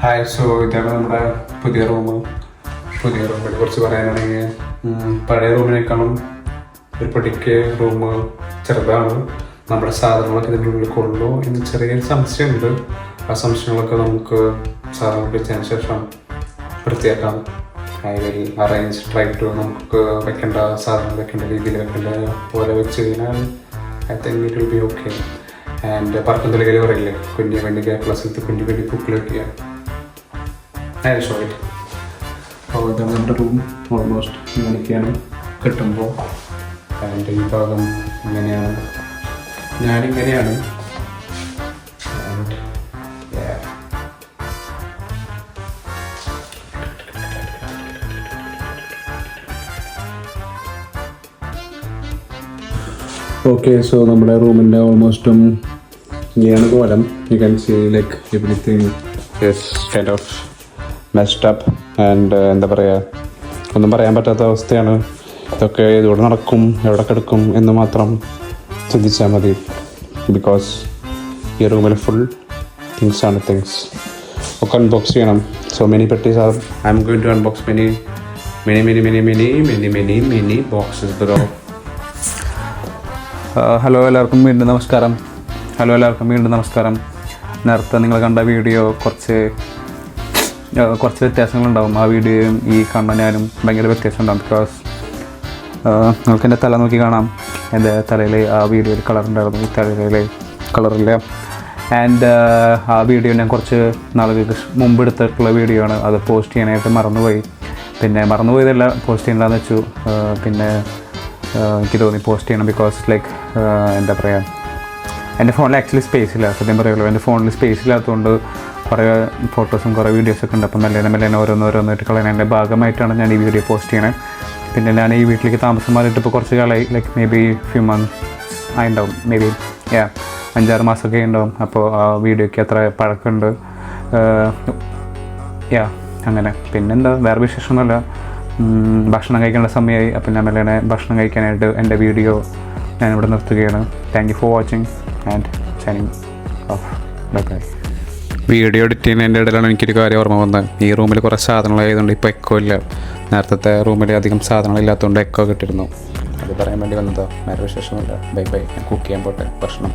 Hi, so ഇതാണ് നമ്മുടെ പുതിയ റൂമിനെ കുറിച്ച് പറയാനാണെങ്കിൽ പഴയ റൂമിനേക്കാളും ഒരു പൊടിക്ക് റൂം ചെറുതാണ്. നമ്മുടെ സാധനങ്ങളൊക്കെ ഇതിൻ്റെ ഉള്ളിൽ കൊള്ളൂ എന്ന് ചെറിയൊരു സംശയമുണ്ട്. ആ സംശയങ്ങളൊക്കെ നമുക്ക് സാധനങ്ങൾ വെച്ചതിന് ശേഷം വൃത്തിയാക്കാം. I will arrange try to നമുക്ക് വെക്കേണ്ട സാധനങ്ങൾ വെക്കേണ്ട രീതിയിൽ വെക്കേണ്ട പോലെ വെച്ച് കഴിഞ്ഞാൽ I think it will be okay. And പറക്കും തലകയിൽ പറയില്ലേ, കുഞ്ഞു വേണ്ടി പ്ലസ് കുഞ്ഞു വേണ്ടി പൂക്കൾ വയ്ക്കുക. Show it. അപ്പോൾ ഇതാണ് നമ്മുടെ റൂം. ഓൾമോസ്റ്റ് ഇങ്ങനെയൊക്കെയാണ് കിട്ടുമ്പോൾ. ആൻഡ് ഈ ഭാഗം ഇങ്ങനെയാണ്, ഞാനിങ്ങനെയാണ്. ഓക്കെ, സോ നമ്മുടെ റൂമിൻ്റെ ഓൾമോസ്റ്റും ഇങ്ങനെയാണ് കോലം. You can see like everything is kind of messed up. And എന്താ പറയുക, ഒന്നും പറയാൻ പറ്റാത്ത അവസ്ഥയാണ്. ഇതൊക്കെ ഇതോടെ നടക്കും, എവിടെ കിടക്കും എന്ന് മാത്രം ചിന്തിച്ചാൽ മതി. ബിക്കോസ് ഈ റൂമിൽ ഫുൾ തിങ്സ് ഒക്കെ അൺബോക്സ് ചെയ്യണം. സോ മെനി പെട്ടീസ് or I'm going to unbox many boxes below. Hello എല്ലാവർക്കും വീണ്ടും നമസ്കാരം. നേരത്തെ നിങ്ങൾ കണ്ട വീഡിയോ കുറച്ച് വ്യത്യാസങ്ങളുണ്ടാവും. ആ വീഡിയോയും ഈ കണ്ട ഞാനും ഭയങ്കര വ്യത്യാസമുണ്ടാകും. ബിക്കോസ് നിങ്ങൾക്ക് എൻ്റെ തല നോക്കി കാണാം. എൻ്റെ തലയിൽ ആ വീഡിയോയിൽ കളറുണ്ടായിരുന്നു, ഈ തലയിൽ കളറില്ല. ആൻഡ് ആ വീഡിയോ ഞാൻ കുറച്ച് നാളുകൾക്ക് മുമ്പ് എടുത്തിട്ടുള്ള വീഡിയോ ആണ്. അത് പോസ്റ്റ് ചെയ്യാനായിട്ട് മറന്നുപോയതല്ല, പോസ്റ്റ് ചെയ്യണ്ടെന്ന് വെച്ചു. പിന്നെ എനിക്ക് തോന്നി പോസ്റ്റ് ചെയ്യണം. ബിക്കോസ് ലൈക്ക് എന്താ പറയുക, എൻ്റെ ഫോണിൽ ആക്ച്വലി സ്പേസ് ഇല്ല. സത്യം പറയുള്ളൂ, എൻ്റെ ഫോണിൽ സ്പേസ് ഇല്ലാത്തതുകൊണ്ട് കുറേ ഫോട്ടോസും കുറേ വീഡിയോസൊക്കെ ഉണ്ട്. അപ്പം മെല്ലെ ഓരോന്നായിട്ട് കളയുന്നതിൻ്റെ ഭാഗമായിട്ടാണ് ഞാൻ ഈ വീഡിയോ പോസ്റ്റ് ചെയ്യണത്. പിന്നെ ഞാൻ ഈ വീട്ടിലേക്ക് താമസം മാറിയിട്ട് ഇപ്പോൾ കുറച്ച് കാലമായി, like may be few months ആയിട്ടുണ്ടാവും, മേ ബി 5-6 മാസമൊക്കെ ഉണ്ടാവും. അപ്പോൾ ആ വീഡിയോയ്ക്ക് അത്ര പഴക്കമുണ്ട്. അങ്ങനെ പിന്നെന്താ, വേറെ വിശേഷമൊന്നുമില്ല. ഭക്ഷണം കഴിക്കേണ്ട സമയമായി. അപ്പം ഞാൻ മെല്ലെ ഭക്ഷണം കഴിക്കാനായിട്ട് എൻ്റെ വീഡിയോ ഞാനിവിടെ നിർത്തുകയാണ്. Thank you for watching and signing off. Bye. Video edit ചെയ്യുന്നതിൻ്റെ ഇടയിലാണ് എനിക്കൊരു കാര്യം ഓർമ്മ വന്നത്. ഈ റൂമിൽ കുറേ സാധനങ്ങളായതുകൊണ്ട് ഇപ്പോൾ എക്കോ ഇല്ല. നേരത്തെ റൂമിൽ അധികം സാധനങ്ങളില്ലാത്തതുകൊണ്ട് എക്കോ കിട്ടിയിരുന്നു. അത് പറയാൻ വേണ്ടി വന്നതോ. വേറെ വിശേഷമൊന്നുമില്ല. ബൈ. ഞാൻ കുക്ക് ചെയ്യാൻ പോട്ടെ, ഭക്ഷണം